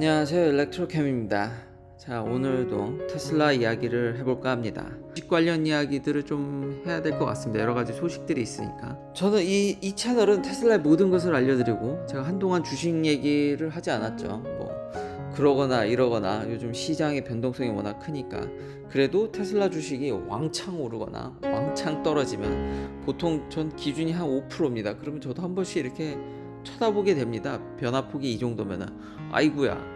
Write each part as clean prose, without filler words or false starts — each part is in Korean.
안녕하세요, 일렉트로캠입니다. 자, 오늘도 테슬라 이야기를 해볼까 합니다. 주식 관련 이야기들을 좀 해야 될 것 같습니다. 여러 가지 소식들이 있으니까. 저는 이 채널은 테슬라의 모든 것을 알려드리고, 제가 한동안 주식 얘기를 하지 않았죠. 그러거나 이러거나 요즘 시장의 변동성이 워낙 크니까. 그래도 테슬라 주식이 왕창 오르거나 왕창 떨어지면 보통 전 기준이 한 5%입니다. 그러면 저도 한 번씩 이렇게 쳐다보게 됩니다. 변화폭이 이 정도면은 아이구야.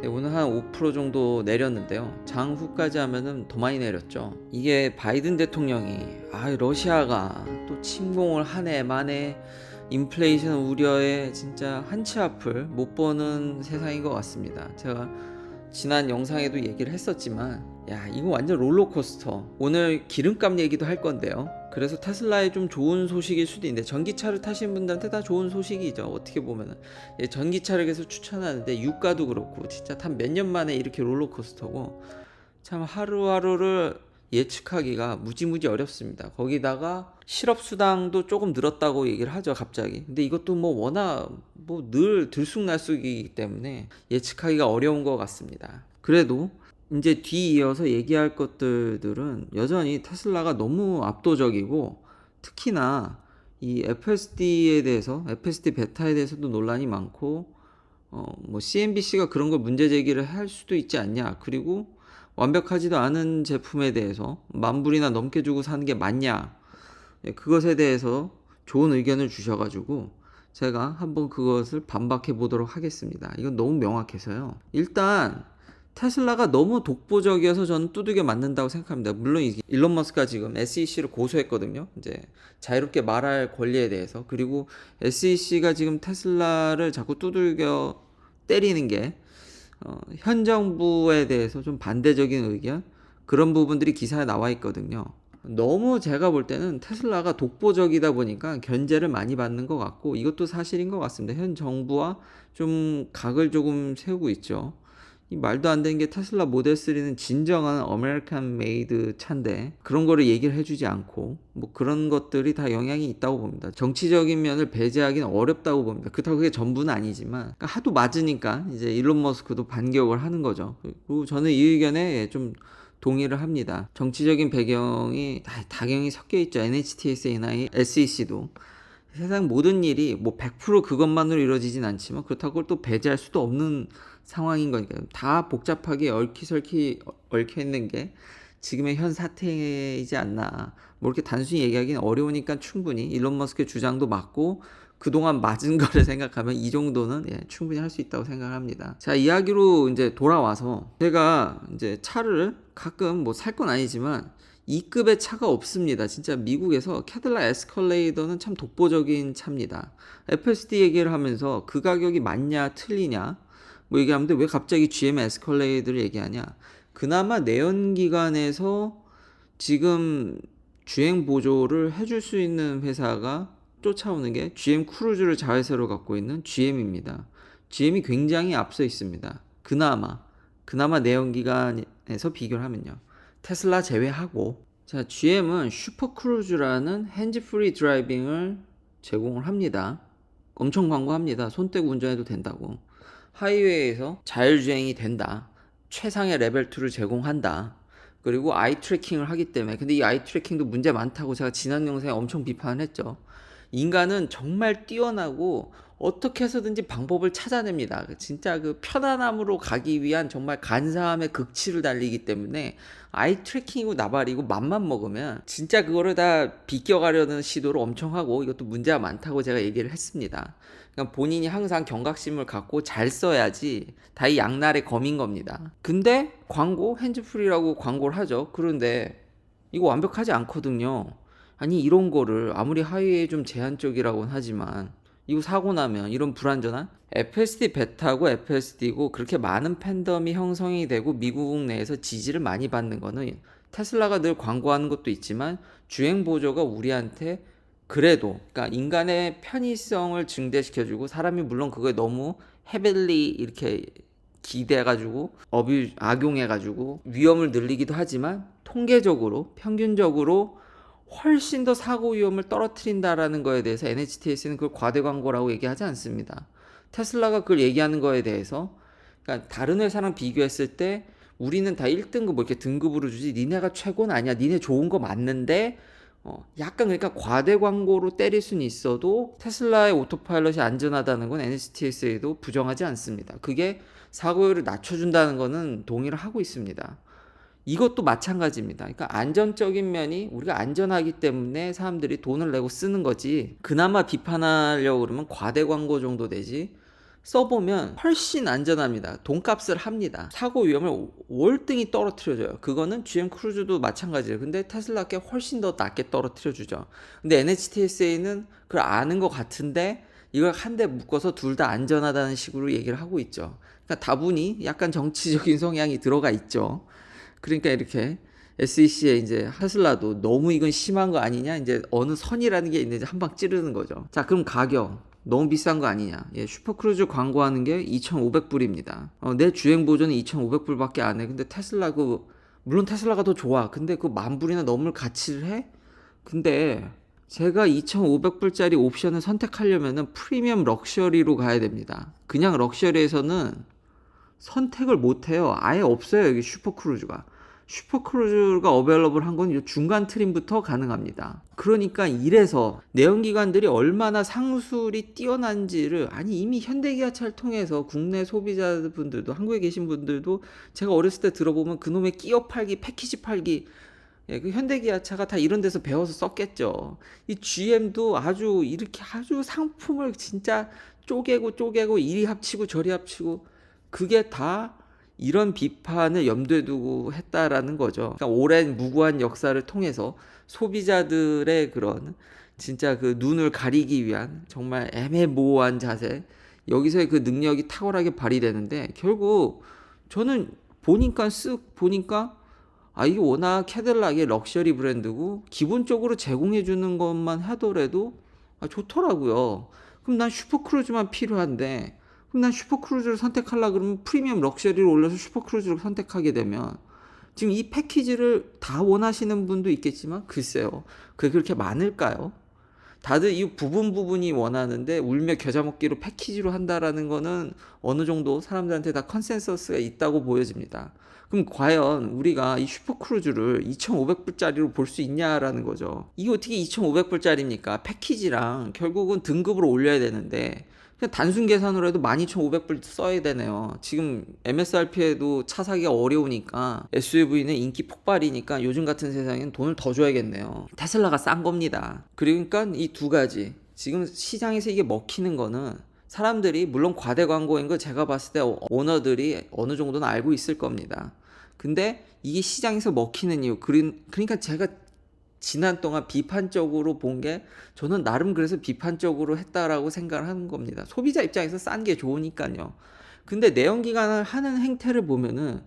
네, 오늘 한 5% 정도 내렸는데요. 장후까지 하면은 더 많이 내렸죠. 이게 바이든 대통령이 러시아가 또 침공을 하네 마네, 인플레이션 우려에 진짜 한치 앞을 못 보는 세상인 것 같습니다. 제가 지난 영상에도 얘기를 했었지만 이거 완전 롤러코스터. 오늘 기름값 얘기도 할 건데요. 그래서 테슬라에 좀 좋은 소식일 수도 있는데, 전기차를 타시는 분들한테 다 좋은 소식이죠. 어떻게 보면은 전기차를 계속 추천하는데 유가도 그렇고 진짜 단 몇 년 만에 이렇게 롤러코스터고, 참 하루하루를 예측하기가 무지무지 어렵습니다. 거기다가 실업수당도 조금 늘었다고 얘기를 하죠, 갑자기. 근데 이것도 워낙 늘 들쑥날쑥이기 때문에 예측하기가 어려운 것 같습니다. 그래도 이제 뒤이어서 얘기할 것들은 여전히 테슬라가 너무 압도적이고, 특히나 이 FSD에 대해서, FSD 베타에 대해서도 논란이 많고, CNBC가 그런 걸 문제 제기를 할 수도 있지 않냐. 그리고 완벽하지도 않은 제품에 대해서 10,000불이나 넘게 주고 사는 게 맞냐. 그것에 대해서 좋은 의견을 주셔가지고 제가 한번 그것을 반박해 보도록 하겠습니다. 이건 너무 명확해서요. 일단 테슬라가 너무 독보적이어서 저는 두들겨 맞는다고 생각합니다. 물론 일론 머스크가 지금 SEC를 고소했거든요. 이제 자유롭게 말할 권리에 대해서. 그리고 SEC가 지금 테슬라를 자꾸 두들겨 때리는 게 현 정부에 대해서 좀 반대적인 의견, 그런 부분들이 기사에 나와 있거든요. 너무 제가 볼 때는 테슬라가 독보적이다 보니까 견제를 많이 받는 것 같고, 이것도 사실인 것 같습니다. 현 정부와 좀 각을 조금 세우고 있죠. 이 말도 안 되는 게, 테슬라 모델 3는 진정한 아메리칸 메이드 차인데 그런 거를 얘기를 해주지 않고, 그런 것들이 다 영향이 있다고 봅니다. 정치적인 면을 배제하기는 어렵다고 봅니다. 그렇다고 그게 전부는 아니지만, 그러니까 하도 맞으니까 이제 일론 머스크도 반격을 하는 거죠. 그리고 저는 이 의견에 좀 동의를 합니다. 정치적인 배경이 다경이 섞여 있죠. NHTSA나 SEC도. 세상 모든 일이 100% 그것만으로 이루어지진 않지만, 그렇다고 그걸 또 배제할 수도 없는 상황인 거니까요. 다 복잡하게 얽히설키 얽혀 있는 게 지금의 현 사태이지 않나. 이렇게 단순히 얘기하기는 어려우니까 충분히 일론 머스크의 주장도 맞고, 그동안 맞은 거를 생각하면 이 정도는 충분히 할 수 있다고 생각합니다. 자, 이야기로 이제 돌아와서, 제가 이제 차를 가끔 살 건 아니지만 2급의 차가 없습니다. 진짜 미국에서 캐딜락 에스컬레이더는 참 독보적인 차입니다. FSD 얘기를 하면서 그 가격이 맞냐 틀리냐 얘기하는데, 왜 갑자기 GM 에스컬레이드를 얘기하냐. 그나마 내연기관에서 지금 주행 보조를 해줄 수 있는 회사가 쫓아오는 게 GM 크루즈를 자회사로 갖고 있는 GM입니다. GM이 굉장히 앞서 있습니다. 그나마 내연기관에서 비교를 하면요. 테슬라 제외하고. 자, GM은 슈퍼크루즈라는 핸즈프리 드라이빙을 제공을 합니다. 엄청 광고합니다. 손 떼고 운전해도 된다고. 하이웨이에서 자율주행이 된다. 최상의 레벨 2를 제공한다. 그리고 아이 트래킹을 하기 때문에. 근데 이 아이 트래킹도 문제 많다고 제가 지난 영상에 엄청 비판을 했죠. 인간은 정말 뛰어나고 어떻게 해서든지 방법을 찾아냅니다. 진짜 그 편안함으로 가기 위한 정말 간사함의 극치를 달리기 때문에, 아이 트래킹이고 나발이고 맘만 먹으면 진짜 그거를 다 비껴가려는 시도를 엄청 하고, 이것도 문제가 많다고 제가 얘기를 했습니다. 그러니까 본인이 항상 경각심을 갖고 잘 써야지. 다 이 양날의 검인 겁니다. 근데 핸즈프리라고 광고를 하죠. 그런데 이거 완벽하지 않거든요. 아니, 이런 거를 아무리 하이웨이에 좀 제한적이라고는 하지만, 이거 사고 나면 이런 불안전한, FSD 베타고 FSD고 그렇게 많은 팬덤이 형성이 되고 미국 내에서 지지를 많이 받는 거는, 테슬라가 늘 광고하는 것도 있지만 주행 보조가 우리한테 그래도, 그러니까 인간의 편의성을 증대시켜주고, 사람이 물론 그거에 너무 헤빌리 이렇게 기대가지고 악용해가지고 위험을 늘리기도 하지만, 통계적으로 평균적으로 훨씬 더 사고 위험을 떨어뜨린다라는 거에 대해서 NHTS는 그걸 과대 광고라고 얘기하지 않습니다. 테슬라가 그걸 얘기하는 거에 대해서 그러니까 다른 회사랑 비교했을 때 우리는 다 1등급 뭐 이렇게 등급으로 주지 니네가 최고는 아니야. 니네 좋은 거 맞는데 약간 그러니까 과대 광고로 때릴 수는 있어도 테슬라의 오토파일럿이 안전하다는 건 NHTSA도 부정하지 않습니다. 그게 사고율을 낮춰준다는 거는 동의를 하고 있습니다. 이것도 마찬가지입니다. 그러니까 안전적인 면이 우리가 안전하기 때문에 사람들이 돈을 내고 쓰는 거지. 그나마 비판하려고 그러면 과대 광고 정도 되지. 써보면 훨씬 안전합니다. 돈값을 합니다. 사고 위험을 월등히 떨어뜨려줘요. 그거는 GM 크루즈도 마찬가지예요. 근데 테슬라께 훨씬 더 낮게 떨어뜨려주죠. 근데 NHTSA는 그걸 아는 것 같은데 이걸 한 대 묶어서 둘 다 안전하다는 식으로 얘기를 하고 있죠. 그러니까 다분히 약간 정치적인 성향이 들어가 있죠. 그러니까 이렇게 SEC에 이제 테슬라도 너무 이건 심한 거 아니냐, 이제 어느 선이라는 게 있는지 한 방 찌르는 거죠. 자, 그럼 가격 너무 비싼 거 아니냐? 예, 슈퍼크루즈 광고하는 게 2,500불입니다. 내 주행 보조는 2,500불밖에 안 해. 근데 테슬라 물론 테슬라가 더 좋아. 근데 그 10,000불이나 넘을 가치를 해? 근데 제가 2,500불짜리 옵션을 선택하려면은 프리미엄 럭셔리로 가야 됩니다. 그냥 럭셔리에서는 선택을 못 해요. 아예 없어요. 여기 슈퍼크루즈가 어베일러블 한 건 중간 트림부터 가능합니다. 그러니까 이래서 내연기관들이 얼마나 상술이 뛰어난지를, 아니 이미 현대기아차를 통해서 국내 소비자분들도, 한국에 계신 분들도 제가 어렸을 때 들어보면 그놈의 끼어 팔기, 패키지 팔기, 예, 그 현대기아차가 다 이런 데서 배워서 썼겠죠. 이 GM도 이렇게 아주 상품을 진짜 쪼개고 이리 합치고 저리 합치고, 그게 다 이런 비판을 염두에 두고 했다라는 거죠. 그러니까 오랜 무고한 역사를 통해서 소비자들의 그런 진짜 그 눈을 가리기 위한 정말 애매모호한 자세, 여기서의 그 능력이 탁월하게 발휘되는데, 결국 저는 쓱 보니까 이게 워낙 캐딜락의 럭셔리 브랜드고 기본적으로 제공해 주는 것만 하더라도 좋더라고요. 그럼 난 슈퍼크루즈만 필요한데, 그럼 난 슈퍼크루즈를 선택하려고 그러면 프리미엄 럭셔리를 올려서 슈퍼크루즈를 선택하게 되면, 지금 이 패키지를 다 원하시는 분도 있겠지만 글쎄요, 그게 그렇게 많을까요? 다들 이 부분이 원하는데 울며 겨자 먹기로 패키지로 한다라는 거는 어느 정도 사람들한테 다 컨센서스가 있다고 보여집니다. 그럼 과연 우리가 이 슈퍼크루즈를 2,500불짜리로 볼 수 있냐라는 거죠. 이게 어떻게 2,500불짜리입니까? 패키지랑 결국은 등급으로 올려야 되는데 그냥 단순 계산으로 해도 12,500불 써야 되네요. 지금 MSRP에도 차 사기가 어려우니까 SUV는 인기 폭발이니까 요즘 같은 세상엔 돈을 더 줘야겠네요. 테슬라가 싼 겁니다. 그러니까 이 두 가지, 지금 시장에서 이게 먹히는 거는 사람들이, 물론 과대 광고인 거 제가 봤을 때 오너들이 어느 정도는 알고 있을 겁니다. 근데 이게 시장에서 먹히는 이유, 그러니까 제가 지난 동안 비판적으로 본 게, 저는 나름 그래서 비판적으로 했다라고 생각을 하는 겁니다. 소비자 입장에서 싼 게 좋으니까요. 근데 내연기관을 하는 행태를 보면은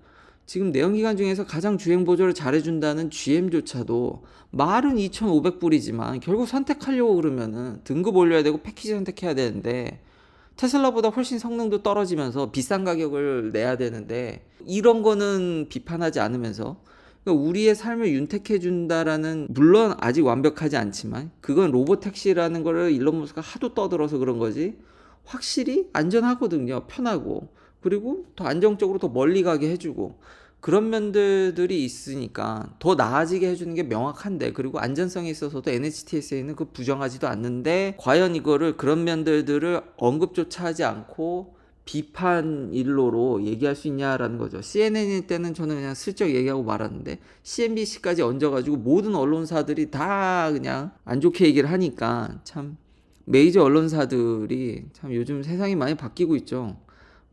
지금 내연기관 중에서 가장 주행 보조를 잘해준다는 GM조차도 말은 2,500불이지만 결국 선택하려고 그러면은 등급 올려야 되고 패키지 선택해야 되는데, 테슬라보다 훨씬 성능도 떨어지면서 비싼 가격을 내야 되는데, 이런 거는 비판하지 않으면서 그러니까 우리의 삶을 윤택해 준다라는, 물론 아직 완벽하지 않지만 그건 로보택시라는 거를 일론 머스크가 하도 떠들어서 그런 거지 확실히 안전하거든요. 편하고, 그리고 더 안정적으로 더 멀리 가게 해주고, 그런 면들이 있으니까 더 나아지게 해주는 게 명확한데, 그리고 안전성에 있어서도 NHTSA는 그 부정하지도 않는데, 과연 이거를 그런 면들을 언급조차 하지 않고 비판 일로로 얘기할 수 있냐라는 거죠. CNN일 때는 저는 그냥 슬쩍 얘기하고 말았는데, CNBC까지 얹어가지고 모든 언론사들이 다 그냥 안 좋게 얘기를 하니까, 참 메이저 언론사들이 참 요즘 세상이 많이 바뀌고 있죠.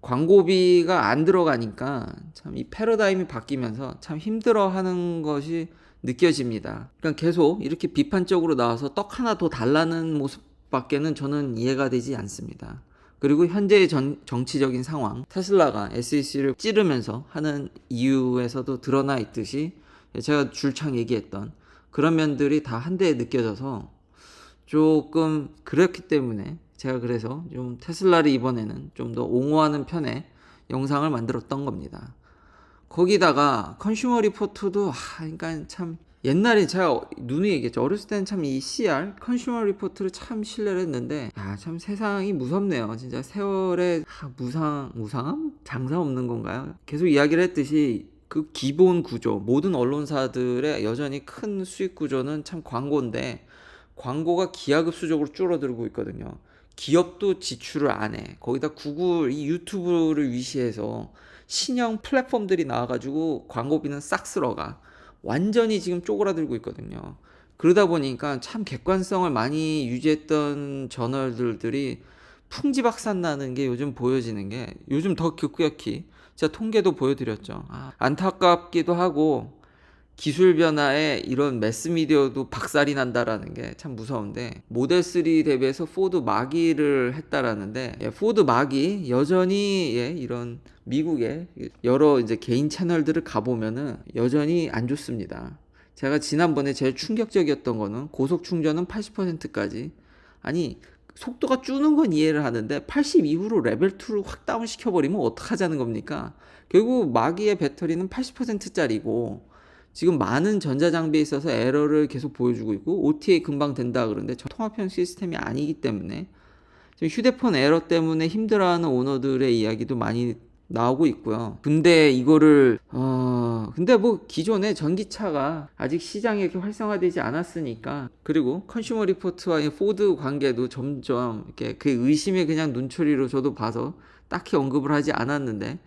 광고비가 안 들어가니까 참 이 패러다임이 바뀌면서 참 힘들어하는 것이 느껴집니다. 그러니까 계속 이렇게 비판적으로 나와서 떡 하나 더 달라는 모습밖에는 저는 이해가 되지 않습니다. 그리고 현재의 정치적인 상황, 테슬라가 SEC를 찌르면서 하는 이유에서도 드러나 있듯이 제가 줄창 얘기했던 그런 면들이 다 한데에 느껴져서 조금 그렇기 때문에 제가 그래서 좀 테슬라를 이번에는 좀 더 옹호하는 편의 영상을 만들었던 겁니다. 거기다가 컨슈머 리포트도 그러니까 참 옛날에 제가 누누이 얘기했죠. 어렸을 때는 참 이 CR 컨슈머 리포트를 참 신뢰를 했는데 참 세상이 무섭네요. 진짜 세월의 무상함? 장사 없는 건가요? 계속 이야기를 했듯이 그 기본 구조, 모든 언론사들의 여전히 큰 수익 구조는 참 광고인데 광고가 기하급수적으로 줄어들고 있거든요. 기업도 지출을 안 해. 거기다 구글, 이 유튜브를 위시해서 신형 플랫폼들이 나와가지고 광고비는 싹 쓸어가. 완전히 지금 쪼그라들고 있거든요. 그러다 보니까 참 객관성을 많이 유지했던 저널들이 풍지박산 나는 게 요즘 보여지는 게 요즘 더 급격히 제가 통계도 보여드렸죠. 안타깝기도 하고 기술 변화에 이런 매스미디어도 박살이 난다라는 게 참 무서운데 모델 3 대비해서 포드 마기를 했다라는데 포드 마기 여전히 이런 미국의 여러 이제 개인 채널들을 가보면은 여전히 안 좋습니다. 제가 지난번에 제일 충격적이었던 거는 고속 충전은 80%까지 아니 속도가 줄는 건 이해를 하는데 80 이후로 레벨 2를 확 다운 시켜버리면 어떡하자는 겁니까? 결국 마기의 배터리는 80%짜리고 지금 많은 전자장비에 있어서 에러를 계속 보여주고 있고 OTA 금방 된다 그러는데 통합형 시스템이 아니기 때문에 지금 휴대폰 에러 때문에 힘들어하는 오너들의 이야기도 많이 나오고 있고요. 근데 이거를 근데 뭐 기존의 전기차가 아직 시장이 이렇게 활성화되지 않았으니까 그리고 컨슈머 리포트와의 포드 관계도 점점 이렇게 그 의심의 그냥 눈초리로 저도 봐서 딱히 언급을 하지 않았는데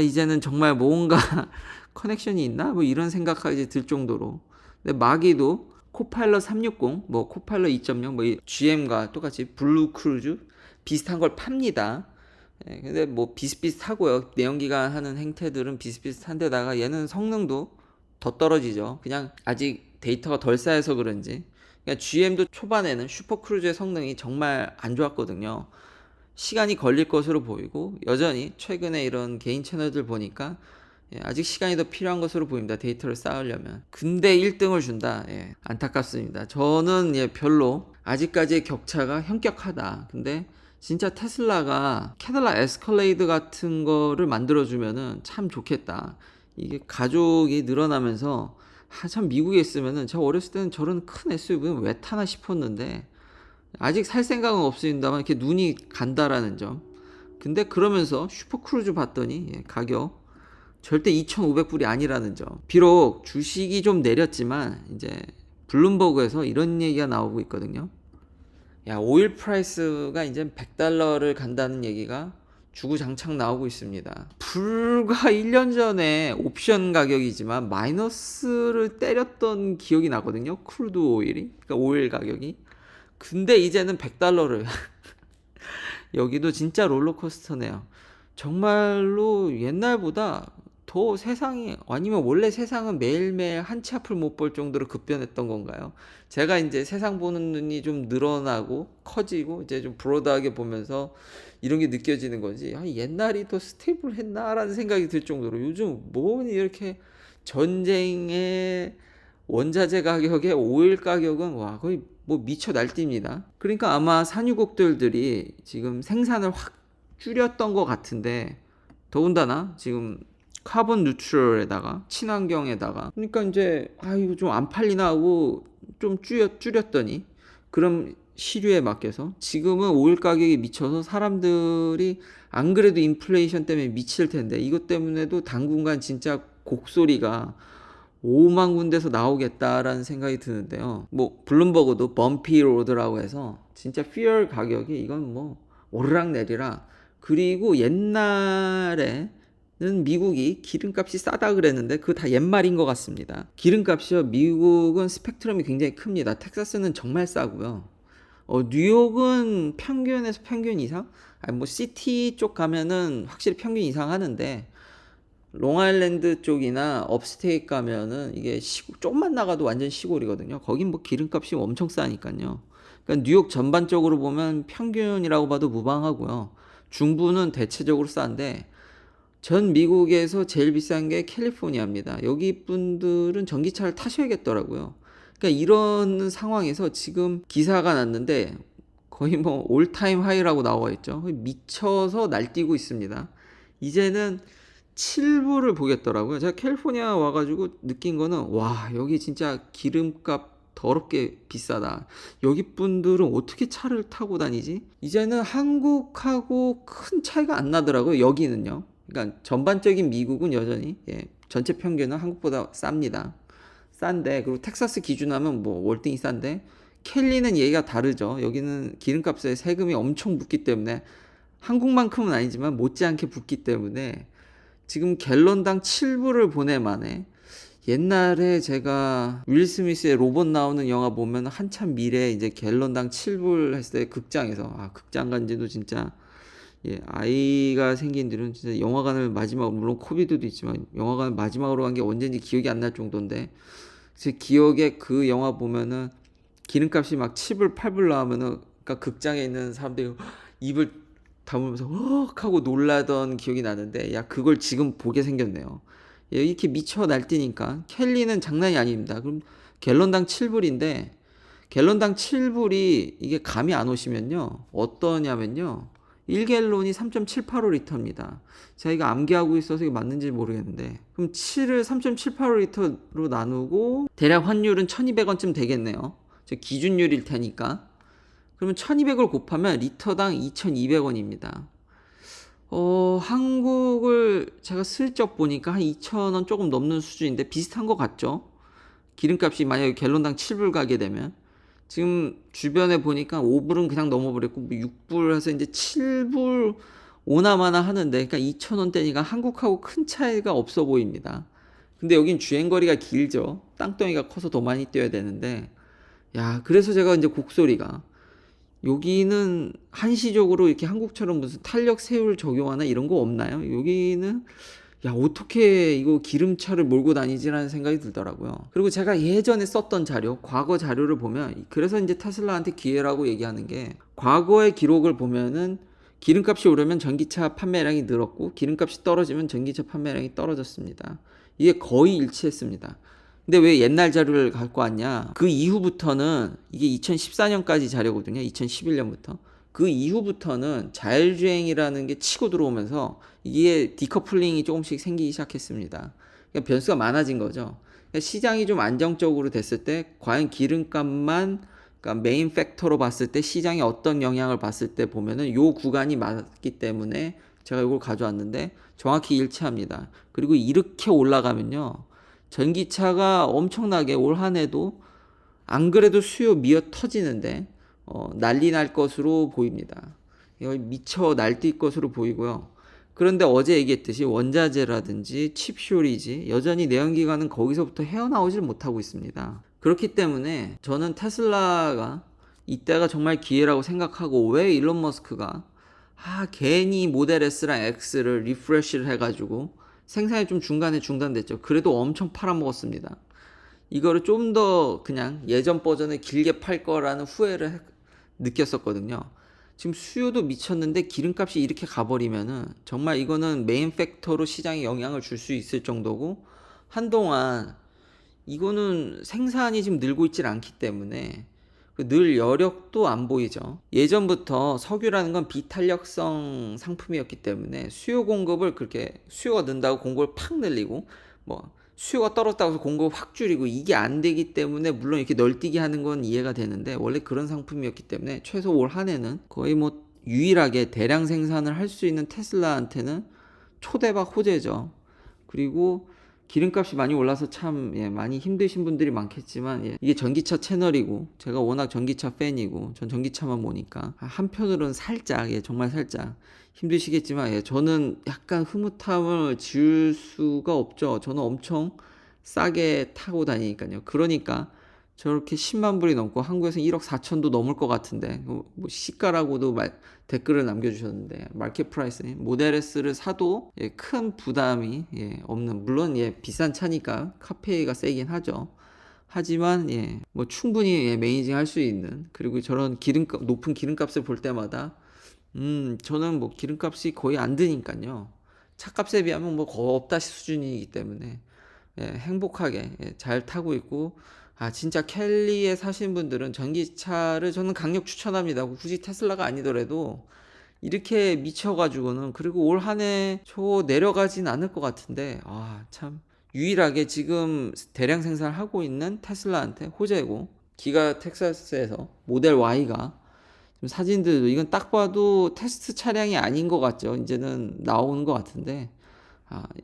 이제는 정말 뭔가 커넥션이 있나? 뭐 이런 생각까지 들 정도로. 근데 마기도 코파일럿 360, 뭐 코파일럿 2.0, 뭐 GM과 똑같이 블루 크루즈 비슷한 걸 팝니다. 근데 뭐 비슷비슷하고요. 내연기관 하는 행태들은 비슷비슷한데다가 얘는 성능도 더 떨어지죠. 그냥 아직 데이터가 덜 쌓여서 그런지. 그러니까 GM도 초반에는 슈퍼크루즈의 성능이 정말 안 좋았거든요. 시간이 걸릴 것으로 보이고 여전히 최근에 이런 개인 채널들 보니까 아직 시간이 더 필요한 것으로 보입니다. 데이터를 쌓으려면. 근데 1등을 준다. 안타깝습니다. 저는 별로 아직까지의 격차가 현격하다. 근데 진짜 테슬라가 캐딜락 에스컬레이드 같은 거를 만들어주면은 참 좋겠다. 이게 가족이 늘어나면서 참 미국에 있으면은 제가 어렸을 때는 저런 큰 SUV는 왜 타나 싶었는데 아직 살 생각은 없습니다만 이렇게 눈이 간다라는 점. 근데 그러면서 슈퍼크루즈 봤더니 가격 절대 2,500불이 아니라는 점. 비록 주식이 좀 내렸지만 이제 블룸버그에서 이런 얘기가 나오고 있거든요. 오일 프라이스가 이제 $100를 간다는 얘기가 주구장창 나오고 있습니다. 불과 1년 전에 옵션 가격이지만 마이너스를 때렸던 기억이 나거든요. 크루드 오일이. 그러니까 오일 가격이. 근데 이제는 $100를 여기도 진짜 롤러코스터네요. 정말로 옛날보다 더 세상이 아니면 원래 세상은 매일매일 한 치 앞을 못 볼 정도로 급변했던 건가요? 제가 이제 세상 보는 눈이 좀 늘어나고 커지고 이제 좀 브로드하게 보면서 이런 게 느껴지는 거지. 옛날이 더 스테이블했나라는 생각이 들 정도로 요즘 뭐니 이렇게 전쟁의 원자재 가격에 오일 가격은 거의 뭐 미쳐 날뛰입니다. 그러니까 아마 산유국들이 지금 생산을 확 줄였던 것 같은데 더군다나 지금 카본 뉴트럴에다가 친환경에다가 그러니까 이제 이거 좀 안 팔리나 하고 좀 줄였더니 그럼 시류에 맡겨서 지금은 오일 가격이 미쳐서 사람들이 안 그래도 인플레이션 때문에 미칠 텐데 이것 때문에도 당분간 진짜 곡소리가 5만 군데서 나오겠다라는 생각이 드는데요. 뭐 블룸버그도 범피 로드라고 해서 진짜 퓨얼 가격이 이건 뭐 오르락내리락. 그리고 옛날에는 미국이 기름값이 싸다 그랬는데 그거 다 옛말인 것 같습니다. 기름값이요, 미국은 스펙트럼이 굉장히 큽니다. 텍사스는 정말 싸고요. 뉴욕은 평균에서 평균 이상? 뭐 시티 쪽 가면은 확실히 평균 이상 하는데 롱아일랜드 쪽이나 업스테이트 가면은 이게 조금만 나가도 완전 시골이거든요. 거긴 뭐 기름값이 엄청 싸니까요. 그러니까 뉴욕 전반적으로 보면 평균이라고 봐도 무방하고요. 중부는 대체적으로 싼데 전 미국에서 제일 비싼 게 캘리포니아입니다. 여기 분들은 전기차를 타셔야겠더라고요. 그러니까 이런 상황에서 지금 기사가 났는데 거의 뭐 올타임 하이라고 나와 있죠. 미쳐서 날뛰고 있습니다. 이제는 7불을 보겠더라고요. 제가 캘리포니아 와가지고 느낀 거는 와 여기 진짜 기름값 더럽게 비싸다. 여기 분들은 어떻게 차를 타고 다니지? 이제는 한국하고 큰 차이가 안 나더라고요. 여기는요. 그러니까 전반적인 미국은 여전히 전체 평균은 한국보다 쌉니다. 싼데 그리고 텍사스 기준하면 뭐 월등히 싼데 캘리는 얘기가 다르죠. 여기는 기름값에 세금이 엄청 붙기 때문에 한국만큼은 아니지만 못지않게 붙기 때문에 지금 갤런당 7불을 보내만에 옛날에 제가 윌 스미스의 로봇 나오는 영화 보면 한참 미래에 이제 갤런당 7불 했을 때 극장에서 극장 간지도 진짜 아이가 생긴 뒤로는 진짜 영화관을 마지막으로 물론 코비드도 있지만 영화관을 마지막으로 간 게 언제인지 기억이 안 날 정도인데 제 기억에 그 영화 보면은 기름값이 막 7불 8불 나오면은 그러니까 극장에 있는 사람들이 입을 다물면서 헉 하고 놀라던 기억이 나는데 야 그걸 지금 보게 생겼네요. 이렇게 미쳐 날뛰니까 켈리는 장난이 아닙니다. 그럼 갤런당 7불인데 갤런당 7불이 이게 감이 안 오시면요 어떠냐면요 1갤론이 3.785리터입니다. 제가 이거 암기하고 있어서 이게 맞는지 모르겠는데 그럼 7을 3.785리터로 나누고 대략 환율은 1200원쯤 되겠네요. 저 기준율일 테니까 그러면 1200을 곱하면 리터당 2200원입니다. 한국을 제가 슬쩍 보니까 한 2,000원 조금 넘는 수준인데 비슷한 것 같죠? 기름값이 만약에 갤런당 7불 가게 되면 지금 주변에 보니까 5불은 그냥 넘어버렸고 뭐 6불 해서 이제 7불 오나마나 하는데 그러니까 2,000원대니까 한국하고 큰 차이가 없어 보입니다. 근데 여긴 주행거리가 길죠. 땅덩이가 커서 더 많이 뛰어야 되는데 야 그래서 제가 이제 곡소리가 여기는 한시적으로 이렇게 한국처럼 무슨 탄력 세율 적용하나 이런 거 없나요? 여기는 야 어떻게 이거 기름차를 몰고 다니지라는 생각이 들더라고요. 그리고 제가 예전에 썼던 자료, 과거 자료를 보면 그래서 이제 테슬라한테 기회라고 얘기하는 게 과거의 기록을 보면은 기름값이 오르면 전기차 판매량이 늘었고 기름값이 떨어지면 전기차 판매량이 떨어졌습니다. 이게 거의 일치했습니다. 근데 왜 옛날 자료를 갖고 왔냐? 그 이후부터는 이게 2014년까지 자료거든요. 2011년부터. 그 이후부터는 자율주행이라는 게 치고 들어오면서 이게 디커플링이 조금씩 생기기 시작했습니다. 그러니까 변수가 많아진 거죠. 그러니까 시장이 좀 안정적으로 됐을 때 과연 기름값만 그러니까 메인 팩터로 봤을 때 시장에 어떤 영향을 봤을 때 보면은 요 구간이 맞기 때문에 제가 이걸 가져왔는데 정확히 일치합니다. 그리고 이렇게 올라가면요. 전기차가 엄청나게 올 한 해도 안 그래도 수요 미어 터지는데 난리 날 것으로 보입니다. 미쳐 날뛸 것으로 보이고요. 그런데 어제 얘기했듯이 원자재라든지 칩 쇼리지 여전히 내연기관은 거기서부터 헤어나오질 못하고 있습니다. 그렇기 때문에 저는 테슬라가 이때가 정말 기회라고 생각하고 왜 일론 머스크가 괜히 모델 S랑 X를 리프레시를 해가지고 생산이 좀 중간에 중단됐죠. 그래도 엄청 팔아먹었습니다. 이거를 좀 더 그냥 예전 버전을 길게 팔 거라는 후회를 느꼈었거든요. 지금 수요도 미쳤는데 기름값이 이렇게 가버리면은 정말 이거는 메인 팩터로 시장에 영향을 줄 수 있을 정도고 한동안 이거는 생산이 지금 늘고 있질 않기 때문에 늘 여력도 안 보이죠. 예전부터 석유라는 건 비탄력성 상품이었기 때문에 수요 공급을 그렇게 수요가 는다고 공급을 팍 늘리고 뭐 수요가 떨어졌다고 해서 공급을 확 줄이고 이게 안 되기 때문에 물론 이렇게 널뛰게 하는 건 이해가 되는데 원래 그런 상품이었기 때문에 최소 올 한 해는 거의 뭐 유일하게 대량 생산을 할 수 있는 테슬라한테는 초대박 호재죠. 그리고 기름값이 많이 올라서 참 많이 힘드신 분들이 많겠지만 이게 전기차 채널이고 제가 워낙 전기차 팬이고 전 전기차만 보니까 한편으로는 살짝 정말 살짝 힘드시겠지만 저는 약간 흐뭇함을 지울 수가 없죠. 저는 엄청 싸게 타고 다니니까요. 그러니까 저렇게 10만 불이 넘고 한국에서 1억 4천도 넘을 것 같은데 뭐 시가라고도 댓글을 남겨주셨는데 마켓 프라이스 모델 S를 사도 큰 부담이 없는 물론 비싼 차니까 카페가 세긴 하죠. 하지만 뭐 충분히 매니징 할 수 있는 그리고 저런 기름값 높은 기름값을 볼 때마다 저는 뭐 기름값이 거의 안 드니까요. 차값에 비하면 뭐 거의 없다 수준이기 때문에 행복하게 잘 타고 있고 진짜 캘리에 사신 분들은 전기차를 저는 강력 추천합니다. 굳이 테슬라가 아니더라도 이렇게 미쳐가지고는, 그리고 올 한 해 저 내려가진 않을 것 같은데, 참 유일하게 지금 대량 생산을 하고 있는 테슬라한테 호재고, 기가 텍사스에서 모델 Y가 지금 사진들도 이건 딱 봐도 테스트 차량이 아닌 것 같죠. 이제는 나오는 것 같은데,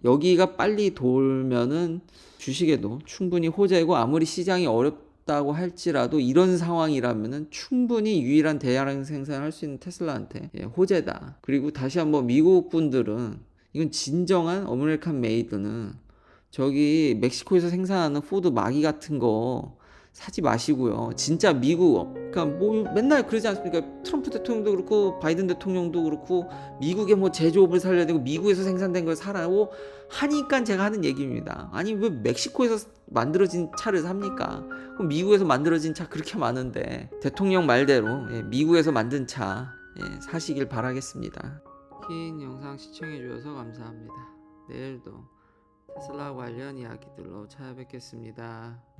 여기가 빨리 돌면은 주식에도 충분히 호재고, 아무리 시장이 어렵다고 할지라도 이런 상황이라면은 충분히 유일한 대량 생산을 할 수 있는 테슬라한테 호재다. 그리고 다시 한번 미국 분들은, 이건 진정한 아메리칸 메이드는 저기 멕시코에서 생산하는 포드 마기 같은 거 사지 마시고요. 진짜 미국, 그러니까 뭐 맨날 그러지 않습니까? 트럼프 대통령도 그렇고 바이든 대통령도 그렇고 미국의 뭐 제조업을 살려야 되고 미국에서 생산된 걸 사라고 하니까 제가 하는 얘기입니다. 아니 왜 멕시코에서 만들어진 차를 삽니까? 그럼 미국에서 만들어진 차 그렇게 많은데 대통령 말대로 미국에서 만든 차 사시길 바라겠습니다. 긴 영상 시청해 주셔서 감사합니다. 내일도 테슬라 관련 이야기들로 찾아뵙겠습니다.